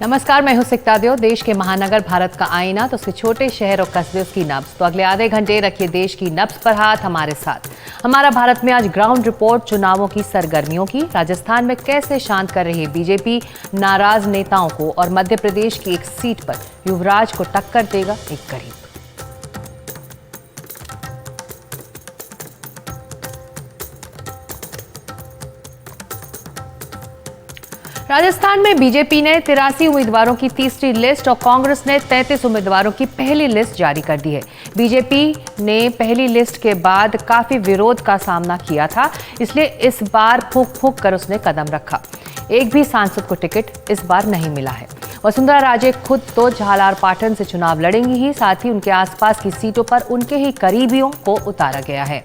नमस्कार, मैं हूं सिकता देव। देश के महानगर भारत का आईना, तो उसके छोटे शहर और कस्बे उसकी नब्ज। तो अगले आधे घंटे रखिए देश की नब्ज पर हाथ हमारे साथ। हमारा भारत में आज ग्राउंड रिपोर्ट चुनावों की सरगर्मियों की। राजस्थान में कैसे शांत कर रही है बीजेपी नाराज नेताओं को, और मध्य प्रदेश की एक सीट पर युवराज को टक्कर देगा एक गरीब। राजस्थान में बीजेपी ने 83 उम्मीदवारों की तीसरी लिस्ट और कांग्रेस ने 33 उम्मीदवारों की पहली लिस्ट जारी कर दी है। बीजेपी ने पहली लिस्ट के बाद काफी विरोध का सामना किया था, इसलिए इस बार फूंक फूंक कर उसने कदम रखा। एक भी सांसद को टिकट इस बार नहीं मिला है। वसुंधरा राजे खुद तो झालारपाटन से चुनाव लड़ेंगी ही, साथ ही उनके आसपास की सीटों पर उनके ही करीबियों को उतारा गया है।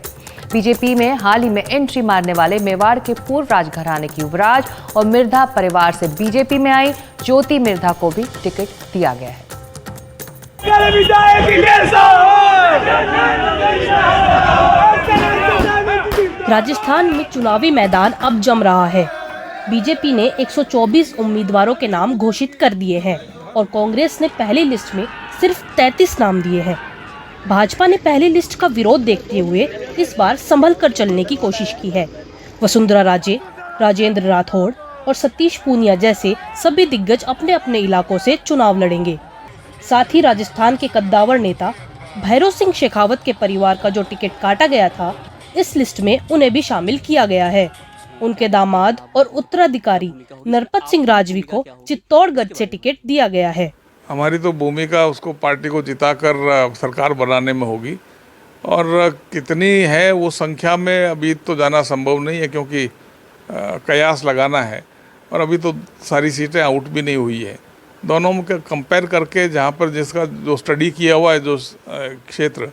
बीजेपी में हाल ही में एंट्री मारने वाले मेवाड़ के पूर्व राजघराने की युवराज और मिर्धा परिवार से बीजेपी में आई ज्योति मिर्धा को भी टिकट दिया गया है। राजस्थान में चुनावी मैदान अब जम रहा है। बीजेपी ने 124 उम्मीदवारों के नाम घोषित कर दिए हैं और कांग्रेस ने पहली लिस्ट में सिर्फ 33 नाम दिए हैं। भाजपा ने पहली लिस्ट का विरोध देखते हुए इस बार संभल कर चलने की कोशिश की है। वसुंधरा राजे, राजेंद्र राठौड़ और सतीश पूनिया जैसे सभी दिग्गज अपने अपने इलाकों से चुनाव लड़ेंगे। साथ ही राजस्थान के कद्दावर नेता भैरव सिंह शेखावत के परिवार का जो टिकट काटा गया था, इस लिस्ट में उन्हें भी शामिल किया गया है। उनके दामाद और उत्तराधिकारी नरपत सिंह राजवी को चित्तौड़गढ़ से टिकट दिया गया है। हमारी तो भूमिका उसको पार्टी को जिताकर सरकार बनाने में होगी, और कितनी है वो संख्या में अभी तो जाना संभव नहीं है, क्योंकि कयास लगाना है और अभी तो सारी सीटें आउट भी नहीं हुई है। दोनों में कंपेयर करके जहाँ पर जिसका जो स्टडी किया हुआ है जो क्षेत्र,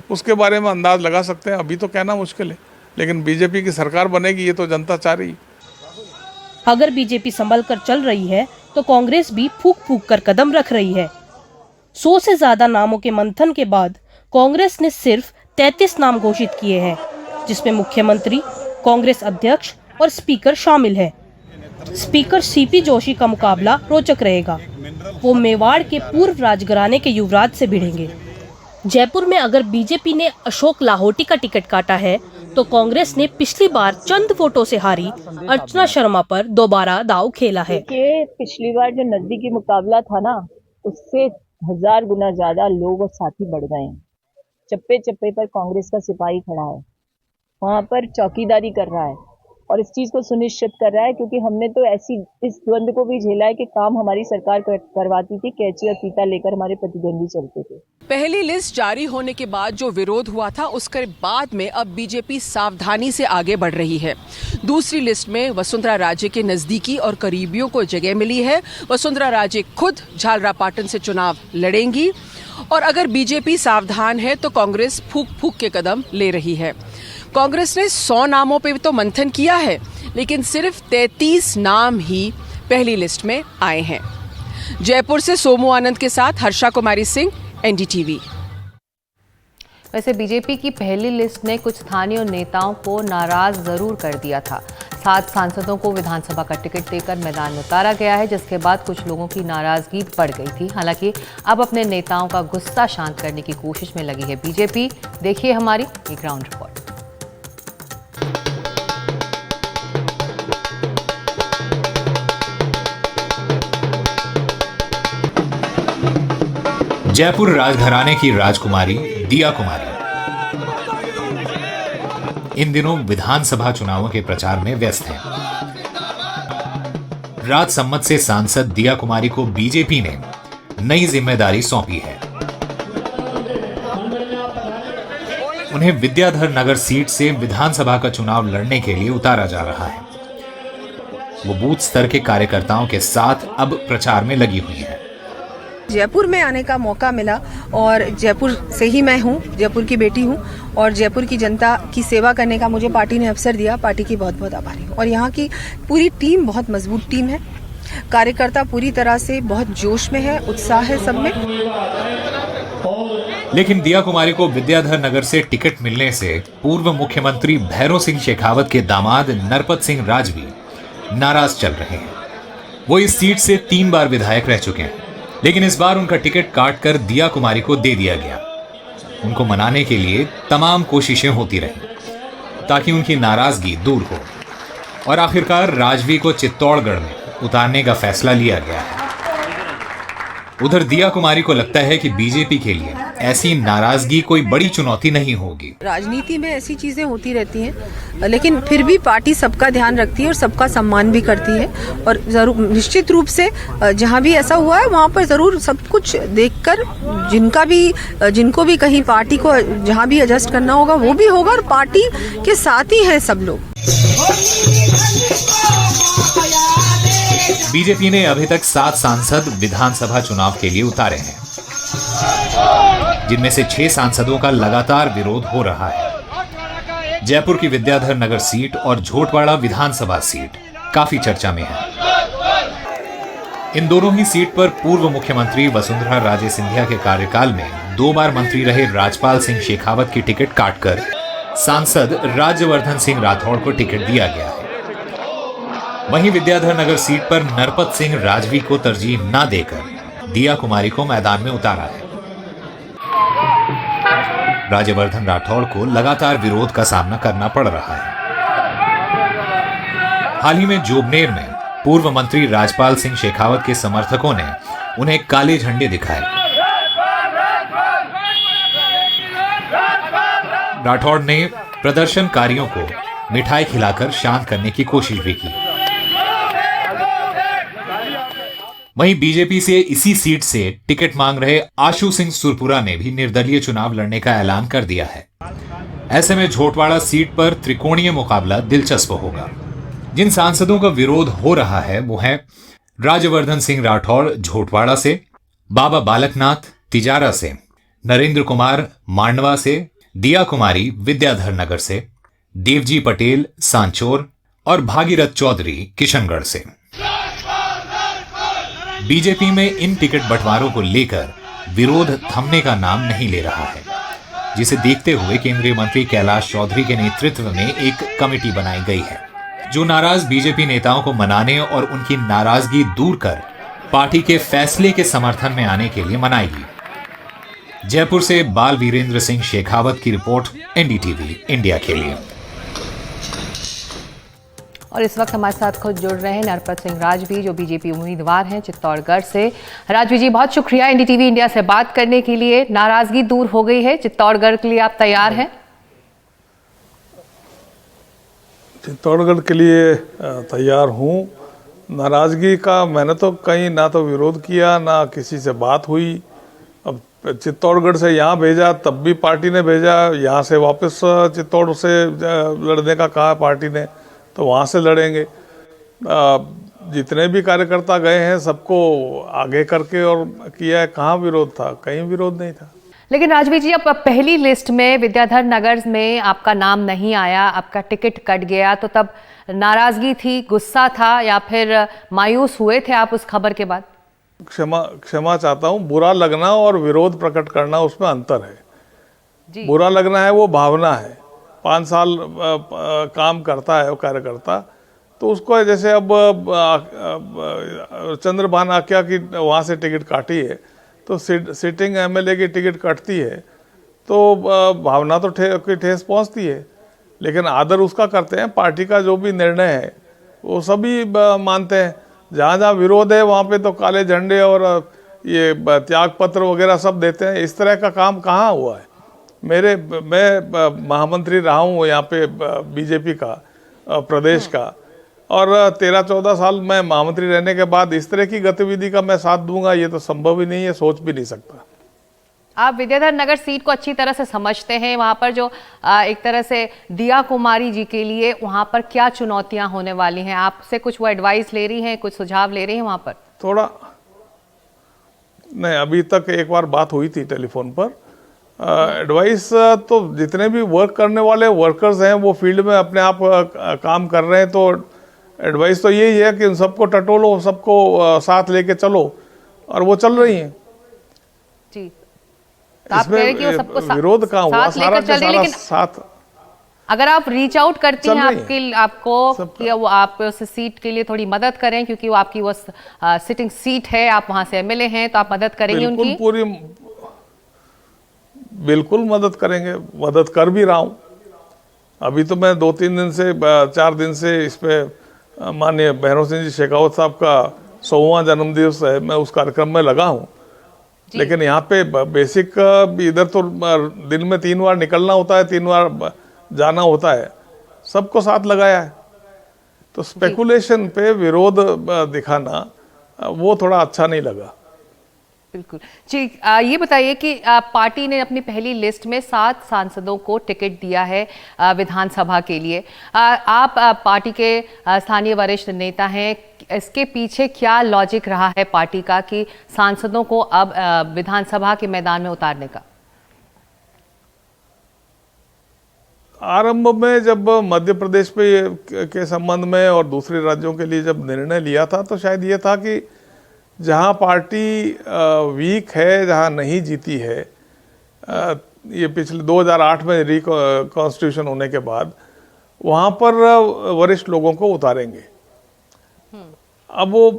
उसके बारे में अंदाज लगा सकते हैं। अभी तो कहना मुश्किल है, लेकिन बीजेपी की सरकार बनेगी ये तो जनता चाह रही है। अगर बीजेपी संभल कर चल रही है तो कांग्रेस भी फूंक फूंक कर कदम रख रही है। 100 से ज्यादा नामों के मंथन के बाद कांग्रेस ने सिर्फ 33 नाम घोषित किए हैं, जिसमें मुख्यमंत्री, कांग्रेस अध्यक्ष और स्पीकर शामिल है। स्पीकर सीपी जोशी का मुकाबला रोचक रहेगा। वो मेवाड़ के पूर्व राजघराने के युवराज से भिड़ेंगे। जयपुर में अगर बीजेपी ने अशोक लाहोटी का टिकट काटा है तो कांग्रेस ने पिछली बार चंद वोटों से हारी अर्चना शर्मा पर दोबारा दांव खेला है। पिछली बार जो नजदीकी मुकाबला था ना, उससे 1000 गुना ज्यादा लोग और साथी बढ़ गए हैं। चप्पे चप्पे पर कांग्रेस का सिपाही खड़ा है, वहां पर चौकीदारी कर रहा है और इस चीज को सुनिश्चित कर रहा है, क्योंकि हमने तो ऐसी इस द्वंद को भी झेला है कि काम हमारी सरकार करवाती थी, कैंची और फीता लेकर हमारे प्रतिद्वंदी चलते थे। पहली लिस्ट जारी होने के बाद जो विरोध हुआ था, उसके बाद में अब बीजेपी सावधानी से आगे बढ़ रही है। दूसरी लिस्ट में वसुंधरा राजे के नजदीकी और करीबियों को जगह मिली है। वसुंधरा राजे खुद झालरापाटन से चुनाव लड़ेंगी, और अगर बीजेपी सावधान है तो कांग्रेस फूंक फूंक के कदम ले रही है। कांग्रेस ने 100 नामों पे तो मंथन किया है, लेकिन सिर्फ 33 नाम ही पहली लिस्ट में आए हैं। जयपुर से सोमू आनंद के साथ हर्षा कुमारी सिंह, एनडीटीवी। वैसे बीजेपी की पहली लिस्ट ने कुछ स्थानीय नेताओं को नाराज जरूर कर दिया था। 7 सांसदों को विधानसभा का टिकट देकर मैदान में उतारा गया है, जिसके बाद कुछ लोगों की नाराजगी बढ़ गई थी। हालांकि अब अपने नेताओं का गुस्सा शांत करने की कोशिश में लगी है बीजेपी। देखिए हमारी ये ग्राउंड रिपोर्ट। जयपुर राजघराने की राजकुमारी दिया कुमारी इन दिनों विधानसभा चुनावों के प्रचार में व्यस्त हैं। राजसम्मत से सांसद दिया कुमारी को बीजेपी ने नई जिम्मेदारी सौंपी है। उन्हें विद्याधर नगर सीट से विधानसभा का चुनाव लड़ने के लिए उतारा जा रहा है। वो बूथ स्तर के कार्यकर्ताओं के साथ अब प्रचार में लगी हुई है। जयपुर में आने का मौका मिला, और जयपुर से ही मैं हूँ, जयपुर की बेटी हूँ, और जयपुर की जनता की सेवा करने का मुझे पार्टी ने अवसर दिया। पार्टी की बहुत बहुत आभारी हूँ। और यहाँ की पूरी टीम बहुत मजबूत टीम है। कार्यकर्ता पूरी तरह से बहुत जोश में है, उत्साह है सब में। लेकिन दिया कुमारी को विद्याधर नगर से टिकट मिलने से पूर्व मुख्यमंत्री भैरव सिंह शेखावत के दामाद नरपत सिंह राजवी नाराज चल रहे हैं। वो इस सीट से 3 बार विधायक रह चुके हैं, लेकिन इस बार उनका टिकट काटकर दिया कुमारी को दे दिया गया। उनको मनाने के लिए तमाम कोशिशें होती रहीं ताकि उनकी नाराजगी दूर हो और आखिरकार राजवी को चित्तौड़गढ़ में उतारने का फैसला लिया गया है। उधर दिया कुमारी को लगता है कि बीजेपी के लिए ऐसी नाराजगी कोई बड़ी चुनौती नहीं होगी। राजनीति में ऐसी चीजें होती रहती हैं, लेकिन फिर भी पार्टी सबका ध्यान रखती है और सबका सम्मान भी करती है। और जरूर निश्चित रूप से जहां भी ऐसा हुआ है वहां पर जरूर सब कुछ देखकर जिनको भी कहीं पार्टी को जहां भी एडजस्ट करना होगा वो भी होगा, और पार्टी के साथ ही है सब लोग। बीजेपी ने अभी तक 7 सांसद विधानसभा चुनाव के लिए उतारे हैं, जिनमें से 6 सांसदों का लगातार विरोध हो रहा है। जयपुर की विद्याधर नगर सीट और झोटवाड़ा विधानसभा सीट काफी चर्चा में है। इन दोनों ही सीट पर पूर्व मुख्यमंत्री वसुंधरा राजे सिंधिया के कार्यकाल में 2 बार मंत्री रहे राजपाल सिंह शेखावत की टिकट काटकर सांसद राज्यवर्धन सिंह राठौड़ को टिकट दिया गया है। वहीं विद्याधर नगर सीट पर नरपत सिंह राजवी को तरजीह न देकर दिया कुमारी को मैदान में उतारा है। राज्यवर्धन राठौड़ को लगातार विरोध का सामना करना पड़ रहा है। हाल ही में जोबनेर में पूर्व मंत्री राजपाल सिंह शेखावत के समर्थकों ने उन्हें काले झंडे दिखाए। राठौड़ ने प्रदर्शनकारियों को मिठाई खिलाकर शांत करने की कोशिश भी की। वहीं बीजेपी से इसी सीट से टिकट मांग रहे आशु सिंह सुरपुरा ने भी निर्दलीय चुनाव लड़ने का ऐलान कर दिया है। ऐसे में झोटवाड़ा सीट पर त्रिकोणीय मुकाबला दिलचस्प होगा। जिन सांसदों का विरोध हो रहा है वो है राज्यवर्धन सिंह राठौड़ झोटवाड़ा से, बाबा बालकनाथ तिजारा से, नरेंद्र कुमार मांडवा से, दिया कुमारी विद्याधर नगर से, देवजी पटेल सांचौर और भागीरथ चौधरी किशनगढ़ से। बीजेपी में इन टिकट बंटवारों को लेकर विरोध थमने का नाम नहीं ले रहा है, जिसे देखते हुए केंद्रीय मंत्री कैलाश चौधरी के नेतृत्व में एक कमेटी बनाई गई है, जो नाराज बीजेपी नेताओं को मनाने और उनकी नाराजगी दूर कर पार्टी के फैसले के समर्थन में आने के लिए मनाएगी। जयपुर से बाल वीरेंद्र सिंह शेखावत की रिपोर्ट, एनडीटीवी इंडिया के लिए। और इस वक्त हमारे साथ खुद जुड़ रहे हैं नरपत सिंह राजवी, जो बीजेपी उम्मीदवार हैं चित्तौड़गढ़ से। राजवी जी, बहुत शुक्रिया एनडीटीवी इंडिया से बात करने के लिए। नाराजगी दूर हो गई है, चित्तौड़गढ़ के लिए आप तैयार हैं? चित्तौड़गढ़ के लिए तैयार हूँ। नाराजगी का मैंने तो कहीं ना तो विरोध किया ना किसी से बात हुई। अब चित्तौड़गढ़ से यहाँ भेजा तब भी पार्टी ने भेजा, यहाँ से वापस चित्तौड़ से लड़ने का कहा पार्टी ने, तो वहाँ से लड़ेंगे। जितने भी कार्यकर्ता गए हैं सबको आगे करके और किया है। कहाँ विरोध था? कहीं विरोध नहीं था। लेकिन राजवी जी, अब पहली लिस्ट में विद्याधर नगर में आपका नाम नहीं आया, आपका टिकट कट गया, तो तब नाराजगी थी, गुस्सा था, या फिर मायूस हुए थे आप उस खबर के बाद? क्षमा चाहता हूँ। बुरा लगना और विरोध प्रकट करना, उसमें अंतर है जी। बुरा लगना है वो भावना है। 5 साल काम करता है वो कार्यकर्ता, तो उसको जैसे अब चंद्रभान आख्या की वहाँ से टिकट काटी है, तो सिटिंग एमएलए की टिकट कटती है तो भावना तो ठेस पहुँचती है। लेकिन आदर उसका करते हैं, पार्टी का जो भी निर्णय है वो सभी मानते हैं। जहाँ जहाँ विरोध है वहाँ पे तो काले झंडे और ये त्याग पत्र वगैरह सब देते हैं। इस तरह का काम कहाँ हुआ है? मैं महामंत्री रहा हूँ यहाँ पे बीजेपी का प्रदेश का, और 13-14 साल मैं महामंत्री रहने के बाद इस तरह की गतिविधि का मैं साथ दूंगा, ये तो संभव ही नहीं है, सोच भी नहीं सकता। आप विद्याधर नगर सीट को अच्छी तरह से समझते हैं। वहां पर जो एक तरह से दिया कुमारी जी के लिए वहां पर क्या चुनौतियां होने वाली हैं? आपसे कुछ वो एडवाइस ले रही हैं, कुछ सुझाव ले रही हैं वहां पर? थोड़ा नहीं, अभी तक एक बार बात हुई थी टेलीफोन पर। एडवाइस तो जितने भी वर्क करने वाले वर्कर्स हैं वो फील्ड में अपने आप काम कर रहे हैं, तो एडवाइस तो यही है कि उन सबको टटोलो, सबको साथ लेके चलो, और वो चल रही हैं जी। तो आप कह रहे हैं कि वो सबको विरोध कहाँ हुआ? सारा लेकर चल रही, लेकिन साथ अगर आप रीच आउट करती चल हैं रही आपको कि वो आप उस सीट के लिए थोड़ी मदद करें, क्योंकि वो आपकी वो सिटिंग सीट है, आप वहां से एमएलए हैं, तो आप मदद करेंगे उनकी? बिल्कुल मदद करेंगे, मदद कर भी रहा हूं। अभी तो मैं 2-3 दिन से 4 दिन से इस पे माननीय भैरव सिंह जी शेखावत साहब का 100वां जन्मदिवस है, मैं उस कार्यक्रम में लगा हूं। लेकिन यहाँ पे बेसिक इधर तो दिन में 3 बार निकलना होता है, 3 बार जाना होता है, सबको साथ लगाया है। तो स्पेकुलेशन पे विरोध दिखाना वो थोड़ा अच्छा नहीं लगा। बिल्कुल जी। ये बताइए कि पार्टी ने अपनी पहली लिस्ट में 7 सांसदों को टिकट दिया है विधानसभा के लिए। आप पार्टी के स्थानीय वरिष्ठ नेता हैं, इसके पीछे क्या लॉजिक रहा है पार्टी का कि सांसदों को अब विधानसभा के मैदान में उतारने का? आरंभ में जब मध्य प्रदेश के संबंध में और दूसरे राज्यों के लिए जब निर्णय लिया था, तो शायद ये था कि जहां पार्टी वीक है, जहां नहीं जीती है, ये पिछले 2008 में रिकॉन्स्टिट्यूशन होने के बाद, वहां पर वरिष्ठ लोगों को उतारेंगे। अब वो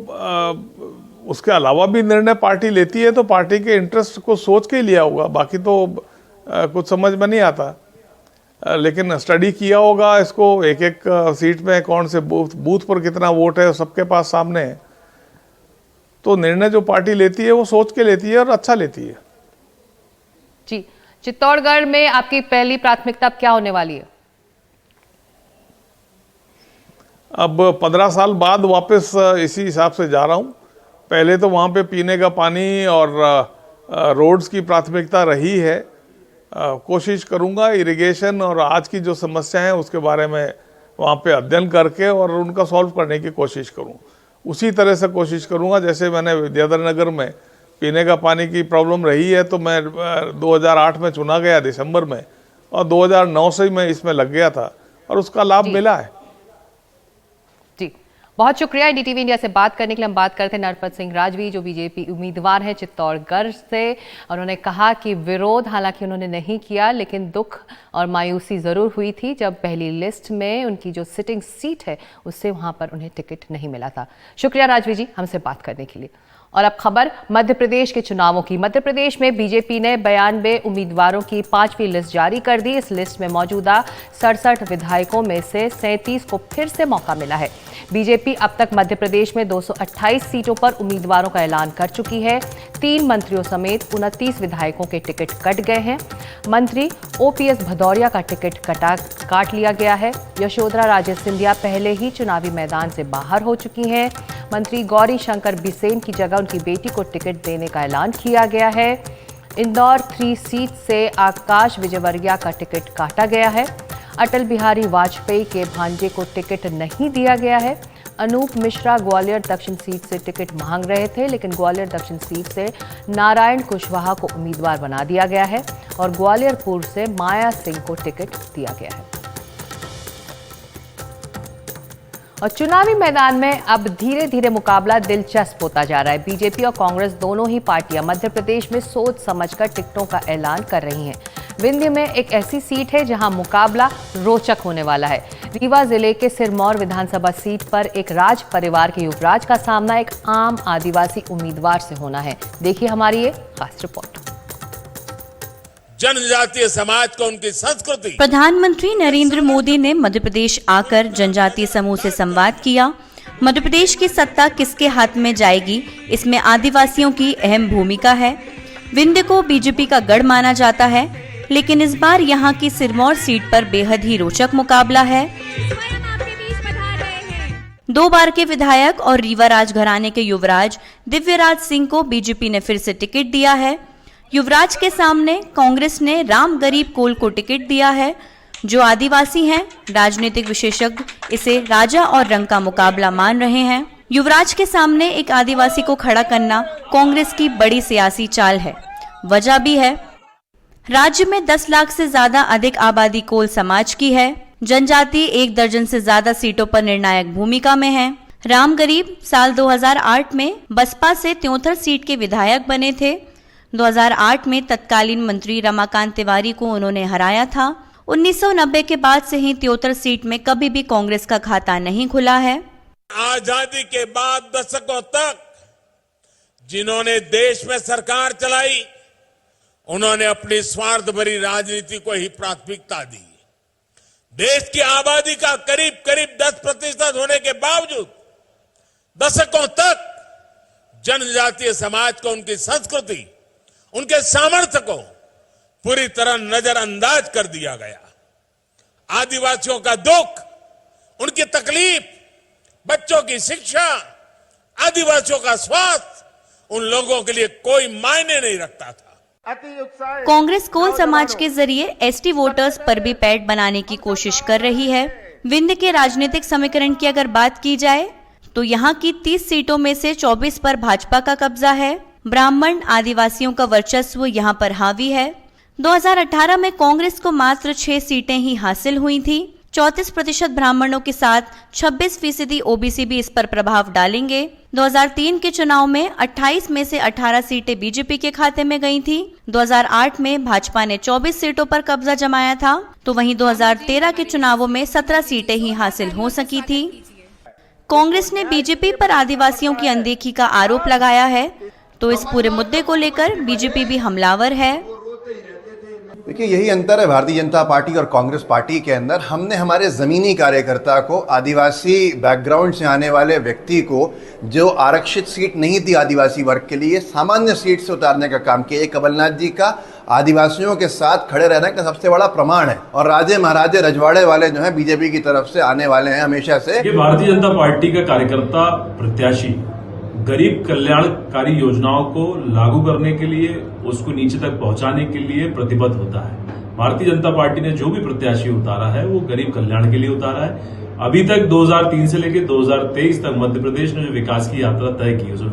उसके अलावा भी निर्णय पार्टी लेती है तो पार्टी के इंटरेस्ट को सोच के लिया होगा, बाकी तो कुछ समझ में नहीं आता। लेकिन स्टडी किया होगा इसको, एक एक सीट में कौन से बूथ पर कितना वोट है सबके पास सामने है। तो निर्णय जो पार्टी लेती है वो सोच के लेती है और अच्छा लेती है। जी, चित्तौड़गढ़ में आपकी पहली प्राथमिकता क्या होने वाली है? अब 15 साल बाद वापस इसी हिसाब से जा रहा हूं। पहले तो वहां पे पीने का पानी और रोड्स की प्राथमिकता रही है। कोशिश करूंगा इरिगेशन और आज की जो समस्या है उसके बारे में वहां पे अध्ययन करके और उनका सॉल्व करने की कोशिश करूं। उसी तरह से कोशिश करूंगा जैसे मैंने विद्याधर नगर में पीने का पानी की प्रॉब्लम रही है, तो मैं 2008 में चुना गया दिसंबर में, और 2009 से मैं इसमें लग गया था और उसका लाभ मिला है। जी, बहुत शुक्रिया एनडीटीवी इंडिया से बात करने के लिए। हम बात करते हैं नरपत सिंह राजवी, जो बीजेपी उम्मीदवार हैं चित्तौड़गढ़ से। उन्होंने कहा कि विरोध हालांकि उन्होंने नहीं किया, लेकिन दुख और मायूसी जरूर हुई थी जब पहली लिस्ट में उनकी जो सिटिंग सीट है उससे वहां पर उन्हें टिकट नहीं मिला था। शुक्रिया राजवी जी हमसे बात करने के लिए। और अब खबर मध्य प्रदेश के चुनावों की। मध्य प्रदेश में बीजेपी ने 92 उम्मीदवारों की 5वीं लिस्ट जारी कर दी। इस लिस्ट में मौजूदा 67 विधायकों में से 37 को फिर से मौका मिला है। बीजेपी अब तक मध्य प्रदेश में 228 सीटों पर उम्मीदवारों का ऐलान कर चुकी है। 3 मंत्रियों समेत 29 विधायकों के टिकट कट गए हैं। मंत्री ओपीएस भदौरिया का टिकट काट लिया गया है। यशोधरा राजे सिंधिया पहले ही चुनावी मैदान से बाहर हो चुकी हैं। मंत्री गौरी शंकर बिसेन की जगह उनकी बेटी को टिकट देने का ऐलान किया गया है। इंदौर 3 सीट से आकाश विजयवर्गीय का टिकट काटा गया है। अटल बिहारी वाजपेयी के भांजे को टिकट नहीं दिया गया है। अनूप मिश्रा ग्वालियर दक्षिण सीट से टिकट मांग रहे थे, लेकिन ग्वालियर दक्षिण सीट से नारायण कुशवाहा को उम्मीदवार बना दिया गया है और ग्वालियर पूर्व से माया सिंह को टिकट दिया गया है। और चुनावी मैदान में अब धीरे धीरे मुकाबला दिलचस्प होता जा रहा है। बीजेपी और कांग्रेस दोनों ही पार्टियां मध्य प्रदेश में सोच समझकर टिकटों का ऐलान कर रही हैं। विंध्य में एक ऐसी सीट है जहां मुकाबला रोचक होने वाला है। रीवा जिले के सिरमौर विधानसभा सीट पर एक राज परिवार के युवराज का सामना एक आम आदिवासी उम्मीदवार से होना है। देखिए हमारी ये खास रिपोर्ट। जनजातीय समाज को उनकी संस्कृति। प्रधानमंत्री नरेंद्र मोदी ने मध्य प्रदेश आकर जनजातीय समूह से संवाद किया। मध्य प्रदेश की सत्ता किसके हाथ में जाएगी, इसमें आदिवासियों की अहम भूमिका है। विंध्य को बीजेपी का गढ़ माना जाता है, लेकिन इस बार यहां की सिरमौर सीट पर बेहद ही रोचक मुकाबला है। 2 बार के विधायक और रीवा राजघराने के युवराज दिव्यराज सिंह को बीजेपी ने फिर से टिकट दिया है। युवराज के सामने कांग्रेस ने राम गरीब कोल को टिकट दिया है, जो आदिवासी हैं। राजनीतिक विशेषज्ञ इसे राजा और रंग का मुकाबला मान रहे हैं। युवराज के सामने एक आदिवासी को खड़ा करना कांग्रेस की बड़ी सियासी चाल है। वजह भी है, राज्य में 10 लाख से ज्यादा अधिक आबादी कोल समाज की है। जनजाति 1 दर्जन से ज्यादा सीटों पर निर्णायक भूमिका में है। राम गरीब साल 2008 में बसपा से त्योंथर सीट के विधायक बने थे। 2008 में तत्कालीन मंत्री रमाकांत तिवारी को उन्होंने हराया था। 1990 के बाद से ही 73 सीट में कभी भी कांग्रेस का खाता नहीं खुला है। आजादी के बाद दशकों तक जिन्होंने देश में सरकार चलाई, उन्होंने अपनी स्वार्थ भरी राजनीति को ही प्राथमिकता दी। देश की आबादी का करीब करीब 10% होने के बावजूद दशकों तक जनजातीय समाज को, उनकी संस्कृति, उनके सामर्थ्य को पूरी तरह नजरअंदाज कर दिया गया। आदिवासियों का दुख, उनकी तकलीफ, बच्चों की शिक्षा, आदिवासियों का स्वास्थ्य उन लोगों के लिए कोई मायने नहीं रखता था। कांग्रेस कोल समाज के जरिए एसटी वोटर्स पर भी पैठ बनाने की कोशिश कर रही है। विंध्य के राजनीतिक समीकरण की अगर बात की जाए तो यहाँ की 30 सीटों में से 24 पर भाजपा का कब्जा है। ब्राह्मण आदिवासियों का वर्चस्व यहाँ पर हावी है। 2018 में कांग्रेस को मात्र 6 सीटें ही हासिल हुई थी। 34% ब्राह्मणों के साथ 26% ओबीसी भी इस पर प्रभाव डालेंगे। 2003 के चुनाव में 28 में से 18 सीटें बीजेपी के खाते में गई थी। 2008 में भाजपा ने 24 सीटों पर कब्जा जमाया था, तो वहीं 2013 के चुनावों में 17 सीटें ही हासिल हो सकी थी। कांग्रेस ने बीजेपी पर आदिवासियों की अनदेखी का आरोप लगाया है, तो इस पूरे मुद्दे को लेकर बीजेपी भी हमलावर है। देखिए, यही अंतर है भारतीय जनता पार्टी और कांग्रेस पार्टी के अंदर। हमने हमारे जमीनी कार्यकर्ता को, आदिवासी बैकग्राउंड से आने वाले व्यक्ति को, जो आरक्षित सीट नहीं थी आदिवासी वर्ग के लिए, सामान्य सीट से उतारने का काम किया। ये कमलनाथ जी का आदिवासियों के साथ खड़े रहने का सबसे बड़ा प्रमाण है। और राजे महाराजे रजवाड़े वाले जो है बीजेपी की तरफ से आने वाले हैं हमेशा से। ये भारतीय जनता पार्टी का कार्यकर्ता प्रत्याशी गरीब कल्याणकारी योजनाओं को लागू करने के लिए, उसको नीचे तक पहुंचाने के लिए प्रतिबद्ध होता है। भारतीय जनता पार्टी ने जो भी प्रत्याशी उतारा है वो गरीब कल्याण के लिए उतारा है। अभी तक 2003 से लेकर 2023 तक मध्य प्रदेश ने जो विकास की यात्रा तय की, उसमें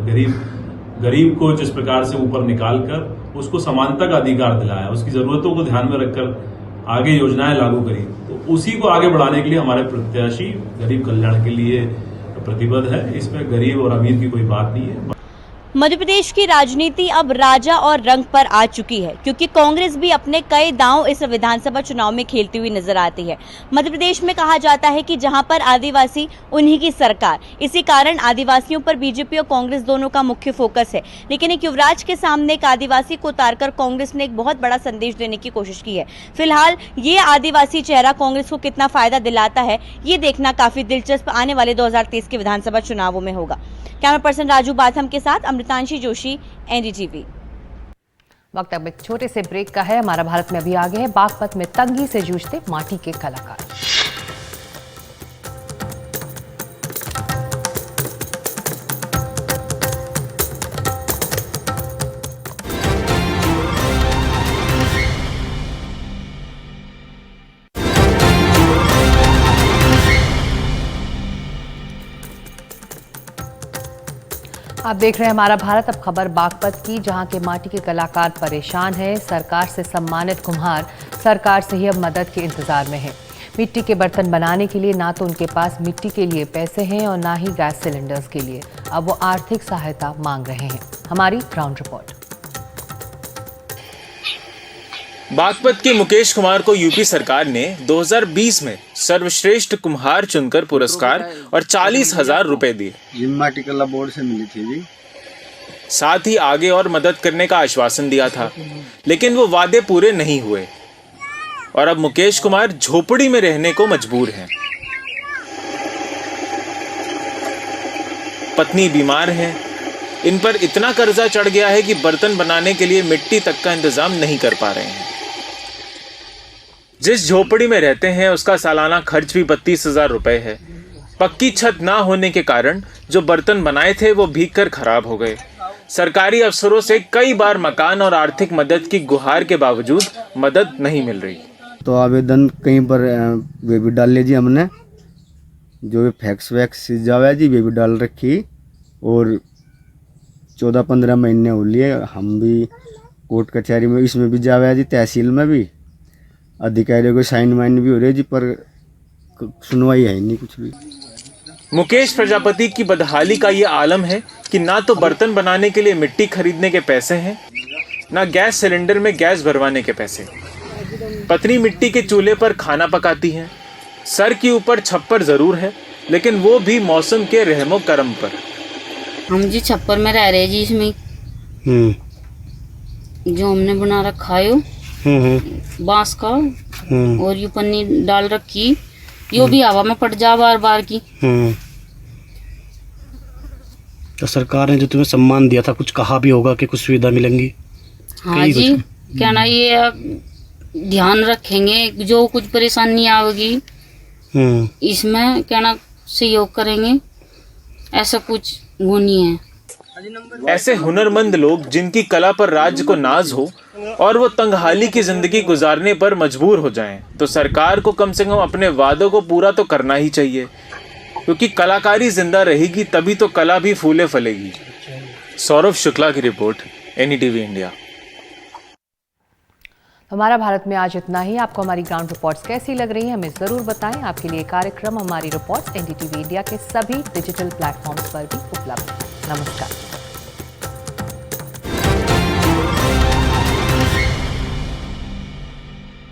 गरीब को जिस प्रकार से ऊपर निकालकर उसको समानता का अधिकार दिलाया, उसकी जरूरतों को ध्यान में रखकर आगे योजनाएं लागू करी, तो उसी को आगे बढ़ाने के लिए हमारे प्रत्याशी गरीब कल्याण के लिए प्रतिबद्ध है। इसमें गरीब और अमीर की कोई बात नहीं है। मध्य प्रदेश की राजनीति अब राजा और रंग पर आ चुकी है, क्योंकि कांग्रेस भी अपने कई दांव इस विधानसभा चुनाव में खेलती हुई नजर आती है। मध्य प्रदेश में कहा जाता है कि जहां पर आदिवासी उन्हीं की सरकार, इसी कारण आदिवासियों पर बीजेपी और कांग्रेस दोनों का मुख्य फोकस है। लेकिन एक युवराज के सामने एक आदिवासी को उतारकर कांग्रेस ने एक बहुत बड़ा संदेश देने की कोशिश की है। फिलहाल ये आदिवासी चेहरा कांग्रेस को कितना फायदा दिलाता है, ये देखना काफी दिलचस्प आने वाले 2023 के विधानसभा चुनावों में होगा। कैमरा पर्सन राजू बाथम के साथ अमृतांशी जोशी, एनडीटीवी। वक्त अब एक छोटे से ब्रेक का है। हमारा भारत में अभी आगे है बागपत में तंगी से जूझते माटी के कलाकार। आप देख रहे हैं हमारा भारत। अब खबर बागपत की, जहां के माटी के कलाकार परेशान हैं। सरकार से सम्मानित कुम्हार सरकार से ही अब मदद के इंतजार में हैं। मिट्टी के बर्तन बनाने के लिए ना तो उनके पास मिट्टी के लिए पैसे हैं और ना ही गैस सिलेंडर्स के लिए। अब वो आर्थिक सहायता मांग रहे हैं। हमारी ग्राउंड रिपोर्ट। बागपत के मुकेश कुमार को यूपी सरकार ने 2020 में सर्वश्रेष्ठ कुम्हार चुनकर पुरस्कार और 40,000 रुपए दिए। माटी कला बोर्ड से मिली थी जी। साथ ही आगे और मदद करने का आश्वासन दिया था, लेकिन वो वादे पूरे नहीं हुए और अब मुकेश कुमार झोपड़ी में रहने को मजबूर हैं। पत्नी बीमार है, इन पर इतना कर्जा चढ़ गया है कि बर्तन बनाने के लिए मिट्टी तक का इंतजाम नहीं कर पा रहे हैं। जिस झोपड़ी में रहते हैं उसका सालाना खर्च भी 32,000 रुपए है। पक्की छत ना होने के कारण जो बर्तन बनाए थे वो भीग कर खराब हो गए। सरकारी अफसरों से कई बार मकान और आर्थिक मदद की गुहार के बावजूद मदद नहीं मिल रही। तो आवेदन कहीं पर वे भी डाल लीजिए, हमने जो फैक्स वैक्स जावे जी वे भी डाल रखी और 14-15 महीने हो लिए। हम भी कोर्ट कचहरी में इसमें भी जावे जी, तहसील में भी अधिकारियों को साइन वाइन भी हो रही जी, पर सुनवाई है नहीं कुछ भी। मुकेश प्रजापति की बदहाली का ये आलम है कि ना तो बर्तन बनाने के लिए मिट्टी खरीदने के पैसे हैं, ना गैस सिलेंडर में गैस भरवाने के पैसे। पतली मिट्टी के चूल्हे पर खाना पकाती हैं। सर के ऊपर छप्पर जरूर है, लेकिन वो भी मौसम के रहमो करम पर। हम जी छप्पर में रह रहे जी, इसमें जो हमने बना रखा है बांस का, और ये पन्नी डाल रखी, यो भी हवा में पड़ जा बार बार की। तो सरकार ने जो तुम्हें सम्मान दिया था, कुछ कहा भी होगा कि कुछ सुविधा मिलेंगी? हाँ जी, क्या ना, ये ध्यान रखेंगे, जो कुछ परेशानी आएगी इसमें क्या ना सहयोग करेंगे, ऐसा कुछ वो नहीं है। ऐसे हुनरमंद लोग जिनकी कला पर राज्य को नाज हो और वो तंगहाली की जिंदगी गुजारने पर मजबूर हो जाएं, तो सरकार को कम से कम अपने वादों को पूरा तो करना ही चाहिए, क्योंकि कलाकारी जिंदा रहेगी तभी तो कला भी फूले फलेगी। सौरभ शुक्ला की रिपोर्ट, एनडीटीवी इंडिया। हमारा भारत में आज इतना ही। आपको हमारी ग्राउंड रिपोर्ट्स कैसी लग रही हैं हमें ज़रूर बताएं। आपके लिए कार्यक्रम हमारी रिपोर्ट्स एनडीटीवी इंडिया के सभी डिजिटल प्लेटफॉर्म्स पर भी उपलब्ध है। नमस्कार।